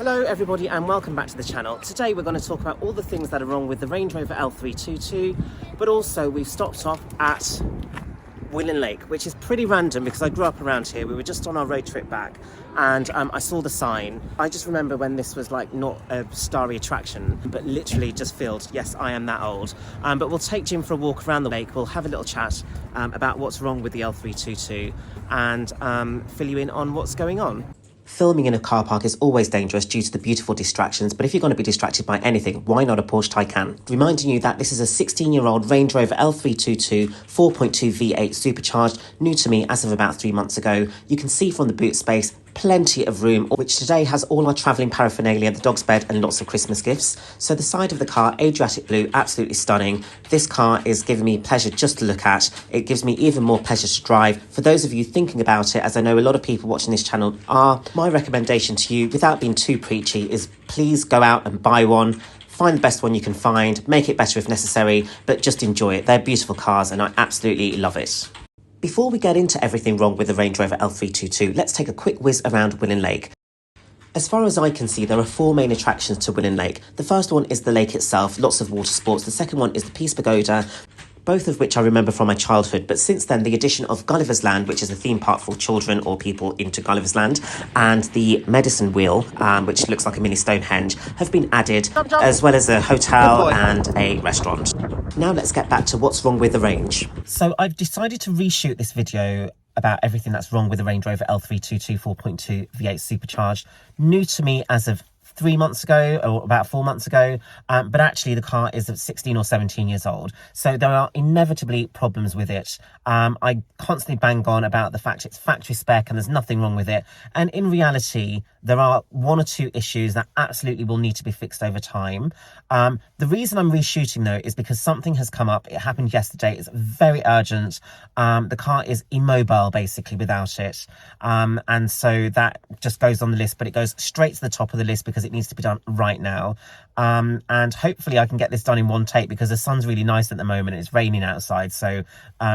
Hello everybody and welcome back to the channel. Today we're going to talk about all the things that are wrong with the Range Rover L322, but also we've stopped off at Willen Lake, which is pretty random because I grew up around here. We were just on our road trip back and I saw the sign. I just remember when this was like not a starry attraction, but literally just filled. Yes, I am that old. But we'll take Jim for a walk around the lake. We'll have a little chat about what's wrong with the L322 and fill you in on what's going on. Filming in a car park is always dangerous due to the beautiful distractions, but if you're going to be distracted by anything, why not a Porsche Taycan? Reminding you that this is a 16-year-old Range Rover L322 4.2 V8 Supercharged, new to me as of about 3 months ago. You can see from the boot space, plenty of room, which today has all our travelling paraphernalia, the dog's bed and lots of Christmas gifts. So the side of the car, Adriatic blue, absolutely stunning. This car is giving me pleasure just to look at. It gives me even more pleasure to drive. For those of you thinking about it, as I know a lot of people watching this channel are, my recommendation to you, without being too preachy, is please go out and buy one. Find the best one you can find, make it better if necessary, but just enjoy it. They're beautiful cars and I absolutely love it. Before we get into everything wrong with the Range Rover L322, let's take a quick whiz around Willen Lake. As far as I can see, there are 4 main attractions to Willen Lake. The first one is the lake itself, lots of water sports. The second one is the Peace Pagoda, both of which I remember from my childhood, but since then the addition of Gulliver's Land, which is a theme park for children or people into Gulliver's Land, and the Medicine Wheel, which looks like a mini Stonehenge, have been added, as well as a hotel and a restaurant. Now let's get back to what's wrong with the Range. So I've decided to reshoot this video about everything that's wrong with the Range Rover L322 4.2 V8 Supercharged, new to me as of 3 months ago or about 4 months ago, but actually the car is 16 or 17 years old, so there are inevitably problems with it. I constantly bang on about the fact it's factory spec and there's nothing wrong with it, and in reality there are 1 or 2 issues that absolutely will need to be fixed over time. The reason I'm reshooting though is because something has come up. It happened yesterday. It's very urgent. The car is immobile basically without it, and so that just goes on the list, but it goes straight to the top of the list because it needs to be done right now. And hopefully I can get this done in one take because the sun's really nice at the moment. It's raining outside, so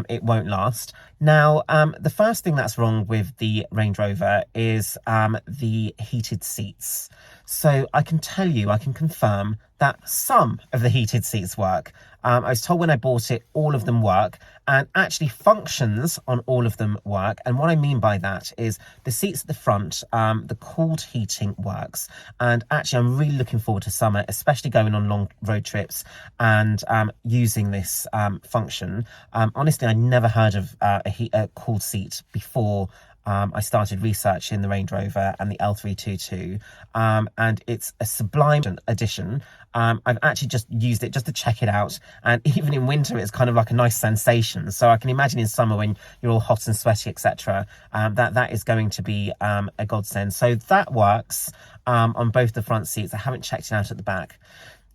it won't last. Now, the first thing that's wrong with the Range Rover is the heated seats. So I can tell you, I can confirm that some of the heated seats work. I was told when I bought it, all of them work, and actually functions on all of them work. And what I mean by that is the seats at the front, the cooled heating works. And actually, I'm really looking forward to summer, especially going on long road trips and using this function. Honestly, I never heard of a cooled seat before I started researching the Range Rover and the L322, and it's a sublime addition. I've actually just used it just to check it out, and even in winter it's kind of like a nice sensation, so I can imagine in summer when you're all hot and sweaty, etc., that is going to be a godsend. So that works on both the front seats. I haven't checked it out at the back.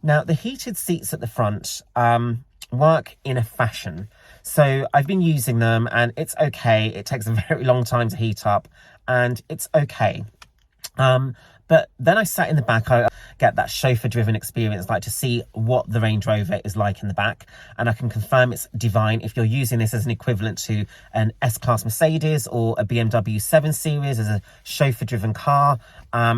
Now the heated seats at the front work in a fashion. So I've been using them and it's okay. It takes a very long time to heat up and it's okay. But then I sat in the back, I get that chauffeur driven experience, like to see what the Range Rover is like in the back. And I can confirm it's divine. If you're using this as an equivalent to an S-Class Mercedes or a BMW 7 Series as a chauffeur driven car,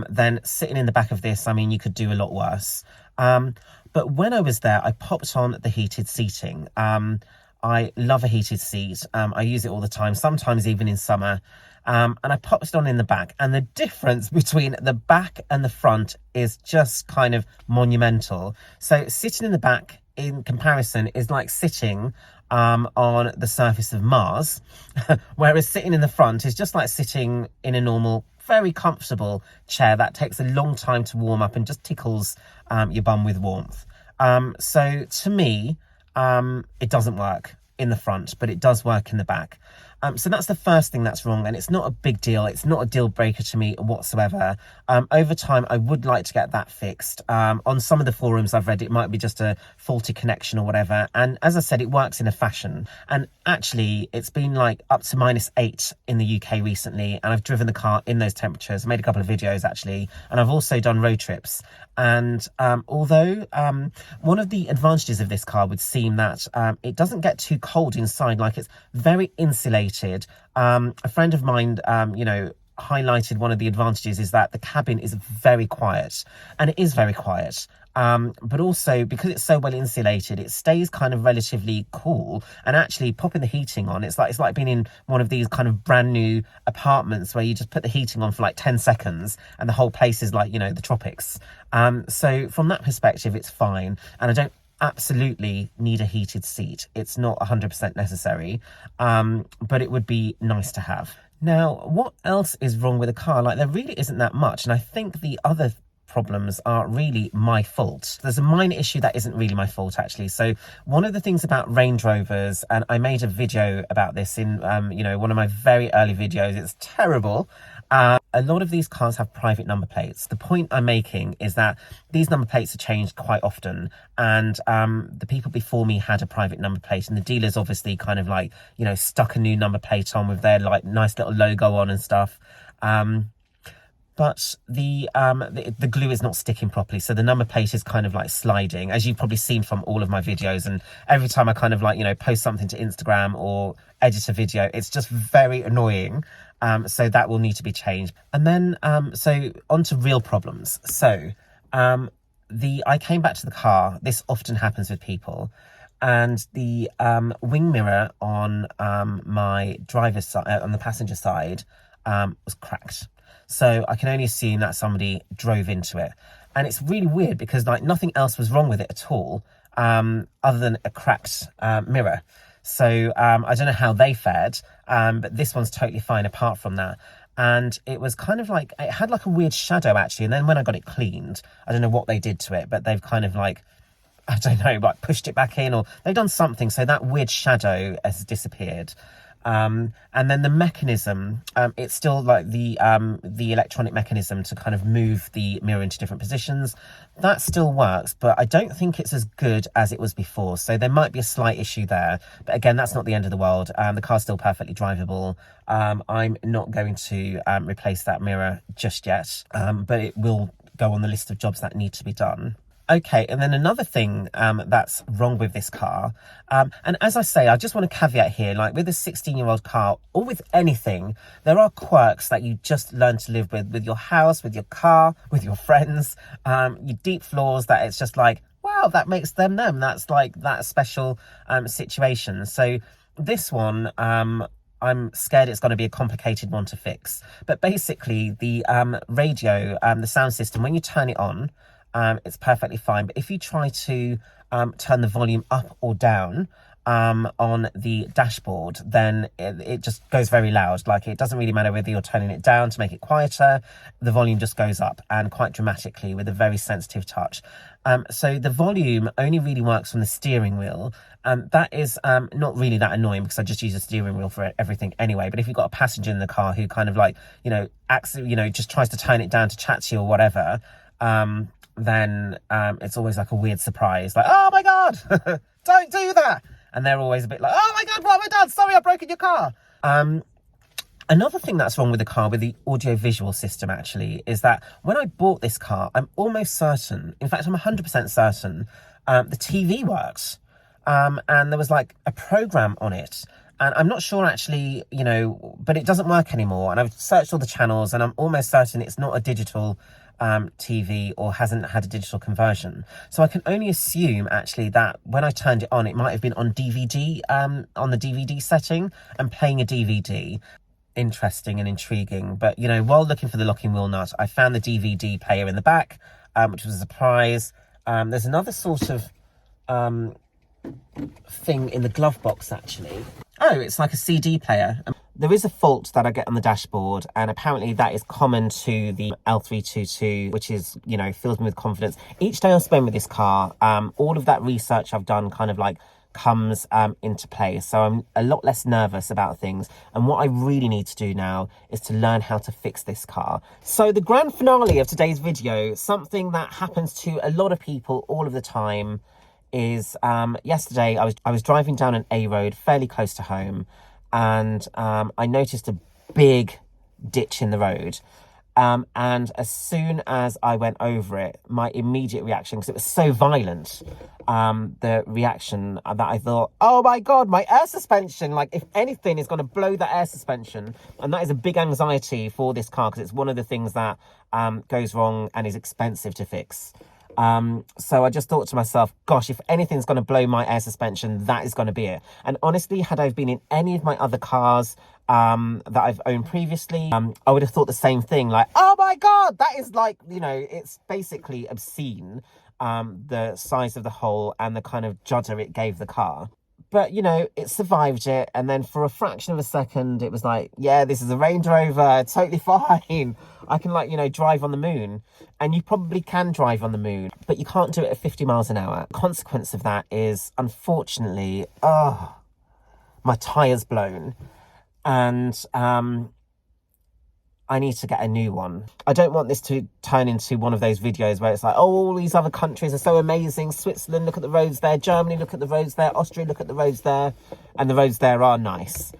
then sitting in the back of this, I mean, you could do a lot worse. But when I was there, I popped on the heated seating. I love a heated seat. I use it all the time, sometimes even in summer. And I popped it on in the back. And the difference between the back and the front is just kind of monumental. So sitting in the back in comparison is like sitting on the surface of Mars, whereas sitting in the front is just like sitting in a normal, very comfortable chair that takes a long time to warm up and just tickles your bum with warmth. So to me, it doesn't work in the front, but it does work in the back. So that's the first thing that's wrong, and it's not a big deal. It's not a deal breaker to me whatsoever. Over time, I would like to get that fixed. On some of the forums I've read, it might be just a faulty connection or whatever. And as I said, it works in a fashion. And actually, it's been like up to -8 in the UK recently, and I've driven the car in those temperatures. I made a couple of videos actually, and I've also done road trips. And although one of the advantages of this car would seem that it doesn't get too cold inside, like it's very insulated. A friend of mine, highlighted one of the advantages is that the cabin is very quiet, and it is very quiet. But also because it's so well insulated, it stays kind of relatively cool. And actually popping the heating on, it's like being in one of these kind of brand new apartments where you just put the heating on for like 10 seconds and the whole place is like, you know, the tropics. So from that perspective, it's fine. And I don't absolutely need a heated seat. It's not 100% necessary, but it would be nice to have. Now, what else is wrong with the car? Like, there really isn't that much. And I think the other problems are really my fault. There's a minor issue that isn't really my fault, actually. So one of the things about Range Rovers, and I made a video about this in you know, one of my very early videos, it's terrible. A lot of these cars have private number plates. The point I'm making is that these number plates are changed quite often, and the people before me had a private number plate, and the dealers obviously kind of like, you know, stuck a new number plate on with their like nice little logo on and stuff. But the glue is not sticking properly, so the number plate is kind of like sliding, as you've probably seen from all of my videos. And every time I kind of like, you know, post something to Instagram or edit a video, it's just very annoying. So that will need to be changed. And then so on to real problems. So I came back to the car. This often happens with people, and the wing mirror on my driver's side, on the passenger side, was cracked. So I can only assume that somebody drove into it. And it's really weird because like nothing else was wrong with it at all, other than a cracked mirror. So I don't know how they fared, but this one's totally fine apart from that. And it was kind of like, it had like a weird shadow actually. And then when I got it cleaned, I don't know what they did to it, but they've kind of like, I don't know, like pushed it back in, or they've done something. So that weird shadow has disappeared. And then the mechanism, it's still like the electronic mechanism to kind of move the mirror into different positions. That still works, but I don't think it's as good as it was before. So there might be a slight issue there, but again, that's not the end of the world. The car's still perfectly drivable. I'm not going to replace that mirror just yet, but it will go on the list of jobs that need to be done. Okay, and then another thing that's wrong with this car, and as I say, I just want to caveat here, like with a 16-year-old car, or with anything, there are quirks that you just learn to live with your house, with your car, with your friends, your deep flaws that it's just like, wow, that makes them. That's like that special situation. So this one, I'm scared it's going to be a complicated one to fix. But basically, the radio, the sound system, when you turn it on, it's perfectly fine. But if you try to turn the volume up or down on the dashboard, then it just goes very loud. Like, it doesn't really matter whether you're turning it down to make it quieter, the volume just goes up, and quite dramatically with a very sensitive touch. So the volume only really works from the steering wheel. That is not really that annoying because I just use the steering wheel for everything anyway. But if you've got a passenger in the car who kind of like, you know, just tries to turn it down to chat to you or whatever, then it's always like a weird surprise, like, oh my god, don't do that. And they're always a bit like, oh my god, what have I done? Sorry, I've broken your car. Another thing that's wrong with the car, with the audio-visual system actually, is that when I bought this car, I'm almost certain, in fact I'm 100% certain, the TV works, and there was like a program on it. And I'm not sure actually, you know, but it doesn't work anymore. And I've searched all the channels and I'm almost certain it's not a digital TV or hasn't had a digital conversion. So I can only assume actually that when I turned it on, it might have been on DVD, on the DVD setting and playing a DVD. Interesting and intriguing. But, you know, while looking for the locking wheel nut, I found the DVD player in the back, which was a surprise. There's another sort of thing in the glove box actually. Oh, it's like a CD player. There is a fault that I get on the dashboard, and apparently that is common to the L322, which is, you know, fills me with confidence. Each day I spend with this car, all of that research I've done kind of like comes into play. So I'm a lot less nervous about things. And what I really need to do now is to learn how to fix this car. So the grand finale of today's video, something that happens to a lot of people all of the time, is yesterday I was driving down an A road fairly close to home, and I noticed a big ditch in the road, And as soon as I went over it, my immediate reaction, because it was so violent, the reaction that I thought, oh my God, my air suspension, like if anything is going to blow the air suspension. And that is a big anxiety for this car because it's one of the things that goes wrong and is expensive to fix. So I just thought to myself, gosh, if anything's going to blow my air suspension, that is going to be it. And honestly, had I been in any of my other cars that I've owned previously, I would have thought the same thing, like, oh my God, that is like, you know, it's basically obscene, the size of the hole and the kind of judder it gave the car. But, you know, it survived it. And then for a fraction of a second, it was like, yeah, this is a Range Rover, totally fine. I can, like, you know, drive on the moon. And you probably can drive on the moon, but you can't do it at 50 miles an hour. Consequence of that is, unfortunately, my tyre's blown. And I need to get a new one. I don't want this to turn into one of those videos where it's like, oh, all these other countries are so amazing. Switzerland, look at the roads there. Germany, look at the roads there. Austria, look at the roads there. And the roads there are nice.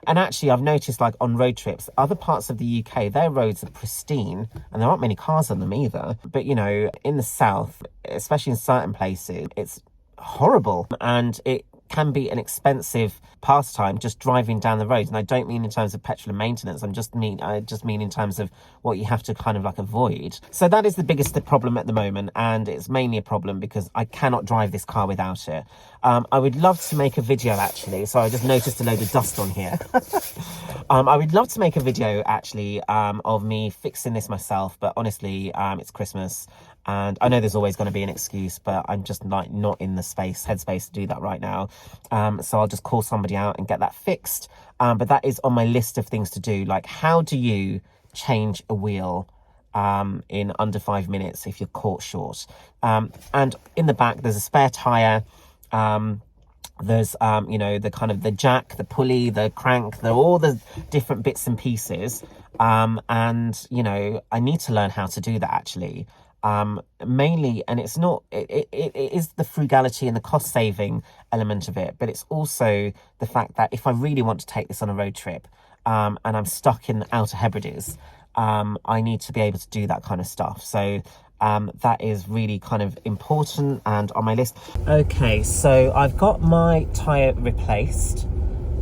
And actually, I've noticed, like, on road trips, other parts of the UK, their roads are pristine. And there aren't many cars on them either. But, you know, in the south, especially in certain places, it's horrible. And it can be an expensive pastime just driving down the road. And I don't mean in terms of petrol and maintenance. I just mean in terms of what you have to kind of like avoid. So that is the biggest problem at the moment. And it's mainly a problem because I cannot drive this car without it. I would love to make a video actually. So I just noticed a load of dust on here. I would love to make a video actually of me fixing this myself. But honestly, it's Christmas. And I know there's always going to be an excuse, but I'm just like not in the headspace to do that right now. So I'll just call somebody out and get that fixed. But that is on my list of things to do. Like, how do you change a wheel in under 5 minutes if you're caught short? And in the back, there's a spare tyre. There's, you know, the kind of the jack, the pulley, the crank, all the different bits and pieces. And, you know, I need to learn how to do that actually. Mainly, and it's not, it is the frugality and the cost saving element of it, but it's also the fact that if I really want to take this on a road trip, and I'm stuck in the Outer Hebrides, I need to be able to do that kind of stuff. So, that is really kind of important and on my list. Okay, so I've got my tyre replaced,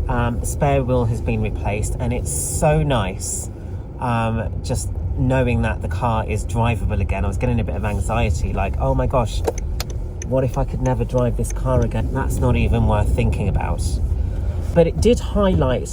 the spare wheel has been replaced, and it's so nice, just knowing that the car is drivable again. I was getting a bit of anxiety, like, oh my gosh, what if I could never drive this car again? That's not even worth thinking about. But it did highlight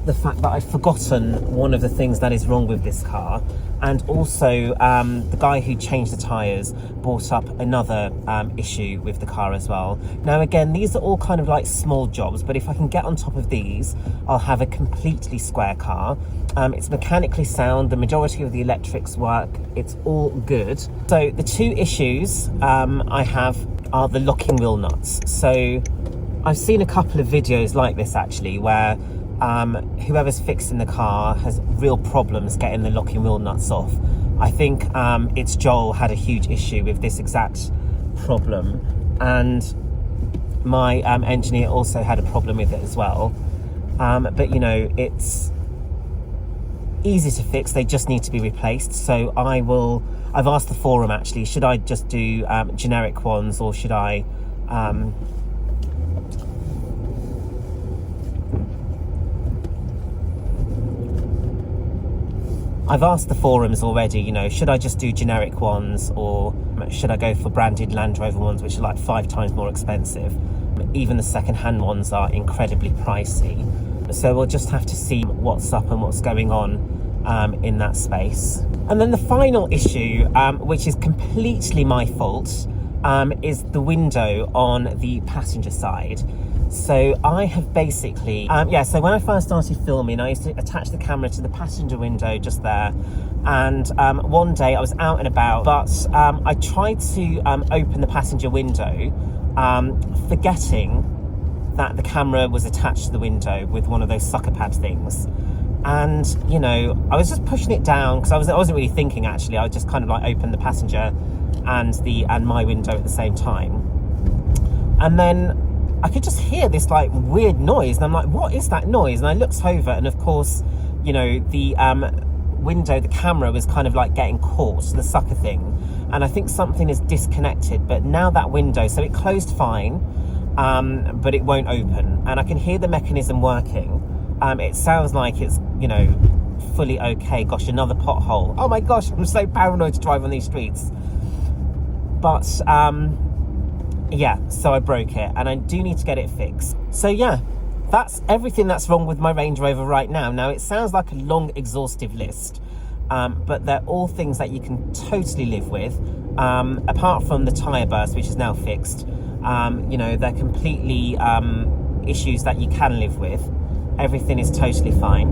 the fact that I've forgotten one of the things that is wrong with this car. And also, the guy who changed the tyres brought up another issue with the car as well. Now, again, these are all kind of like small jobs, but if I can get on top of these, I'll have a completely square car. It's mechanically sound. The majority of the electrics work. It's all good. So the two issues I have are the locking wheel nuts. So I've seen a couple of videos like this actually, where whoever's fixing the car has real problems getting the locking wheel nuts off. I think it's Joel had a huge issue with this exact problem, and my engineer also had a problem with it as well. But you know, it's easy to fix. They just need to be replaced. So I've asked the forum actually, should I just do generic ones, or should I I've asked the forums already, you know, should I just do generic ones, or should I go for branded Land Rover ones, which are like 5 times more expensive? Even the second-hand ones are incredibly pricey. So we'll just have to see what's up and what's going on in that space. And then the final issue, which is completely my fault, is the window on the passenger side. So I have basically, so when I first started filming, I used to attach the camera to the passenger window just there. And one day I was out and about, but I tried to open the passenger window, forgetting that the camera was attached to the window with one of those sucker pad things. And, you know, I was just pushing it down because I wasn't really thinking actually. I just kind of like opened the passenger and my window at the same time. And then I could just hear this like weird noise, and I'm like, what is that noise? And I looked over, and of course, you know, the window, the camera was kind of like getting caught, the sucker thing, and I think something is disconnected. But now that window, so it closed fine, but it won't open, and I can hear the mechanism working. It sounds like it's, you know, fully okay. Gosh, another pothole. Oh my gosh, I'm so paranoid to drive on these streets. But yeah, so I broke it and I do need to get it fixed. So yeah, that's everything that's wrong with my Range Rover right now. Now, it sounds like a long, exhaustive list, but they're all things that you can totally live with, apart from the tyre burst, which is now fixed. You know, they're completely issues that you can live with. Everything is totally fine.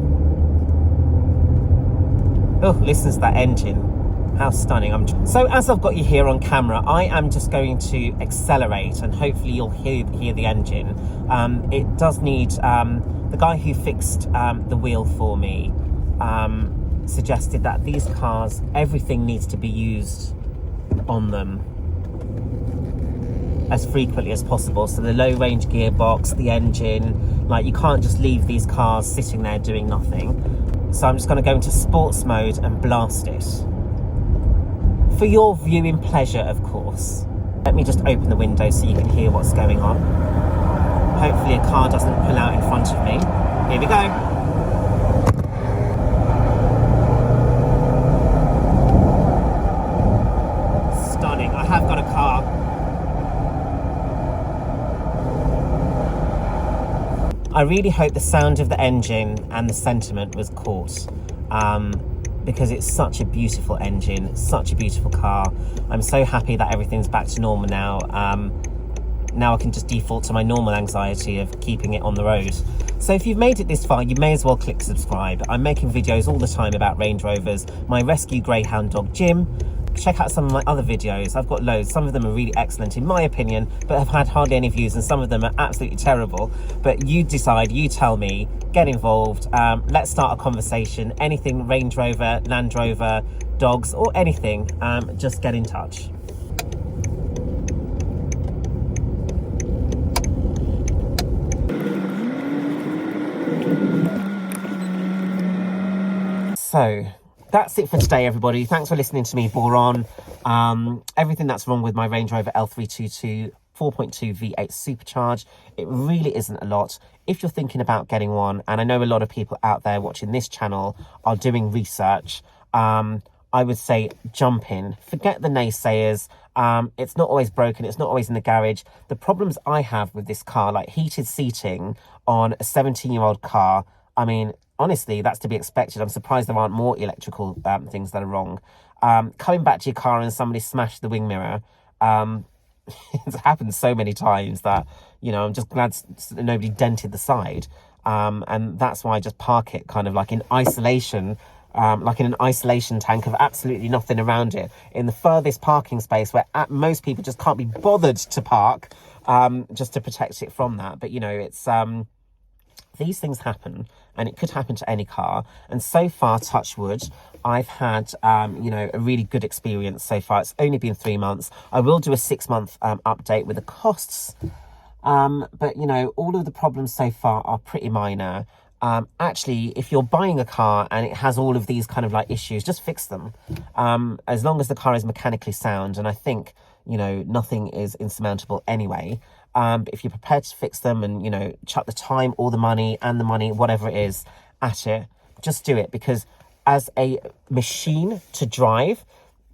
Oh, listen to that engine. How stunning. So as I've got you here on camera, I am just going to accelerate and hopefully you'll hear the engine. It does need, the guy who fixed the wheel for me suggested that these cars, everything needs to be used on them as frequently as possible. So the low range gearbox, the engine, like you can't just leave these cars sitting there doing nothing. So I'm just going to go into sports mode and blast it. For your viewing pleasure, of course. Let me just open the window so you can hear what's going on. Hopefully a car doesn't pull out in front of me. Here we go. Stunning. I have got a car. I really hope the sound of the engine and the sentiment was caught. Because it's such a beautiful engine, such a beautiful car. I'm so happy that everything's back to normal now. Now I can just default to my normal anxiety of keeping it on the road. So if you've made it this far, you may as well click subscribe. I'm making videos all the time about Range Rovers, my rescue greyhound dog Jim. Check out some of my other videos. I've got loads. Some of them are really excellent in my opinion, but have had hardly any views, and some of them are absolutely terrible. But you decide, you tell me, get involved. Let's start a conversation. Anything Range Rover, Land Rover, dogs, or anything, just get in touch. So that's it for today, everybody. Thanks for listening to me bore on. Everything that's wrong with my Range Rover L322 4.2 V8 Supercharged. It really isn't a lot. If you're thinking about getting one, and I know a lot of people out there watching this channel are doing research, I would say jump in. Forget the naysayers. It's not always broken. It's not always in the garage. The problems I have with this car, like heated seating on a 17-year-old car, I mean, honestly, that's to be expected. I'm surprised there aren't more electrical things that are wrong. Coming back to your car and somebody smashed the wing mirror. It's happened so many times that, you know, I'm just glad nobody dented the side. And that's why I just park it kind of like in isolation, like in an isolation tank of absolutely nothing around it, in the furthest parking space where most people just can't be bothered to park, just to protect it from that. But, you know, it's... these things happen, and it could happen to any car. And so far, touch wood, I've had, you know, a really good experience so far. It's only been 3 months. I will do a 6-month update with the costs. But, you know, all of the problems so far are pretty minor. Actually, if you're buying a car and it has all of these kind of like issues, just fix them. As long as the car is mechanically sound. And I think, you know, nothing is insurmountable anyway. But if you're prepared to fix them and, you know, chuck the time or the money, whatever it is, at it, just do it. Because as a machine to drive,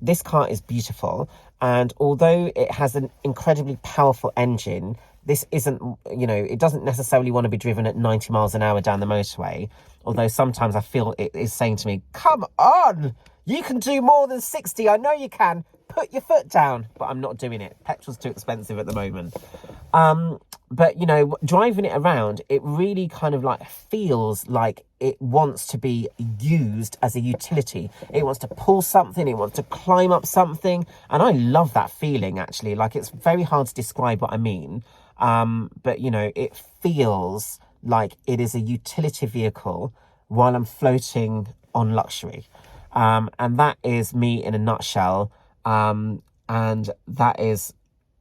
this car is beautiful. And although it has an incredibly powerful engine, this isn't, you know, it doesn't necessarily want to be driven at 90 miles an hour down the motorway. Although sometimes I feel it is saying to me, come on, you can do more than 60. I know you can. Put your foot down. But I'm not doing it. Petrol's too expensive at the moment. But, you know, driving it around, it really kind of like feels like it wants to be used as a utility. It wants to pull something. It wants to climb up something. And I love that feeling, actually. Like, it's very hard to describe what I mean. But, you know, it feels like it is a utility vehicle while I'm floating on luxury. And that is me in a nutshell. And that is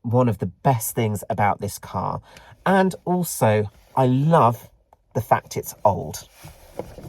one of the best things about this car. And also, I love the fact it's old.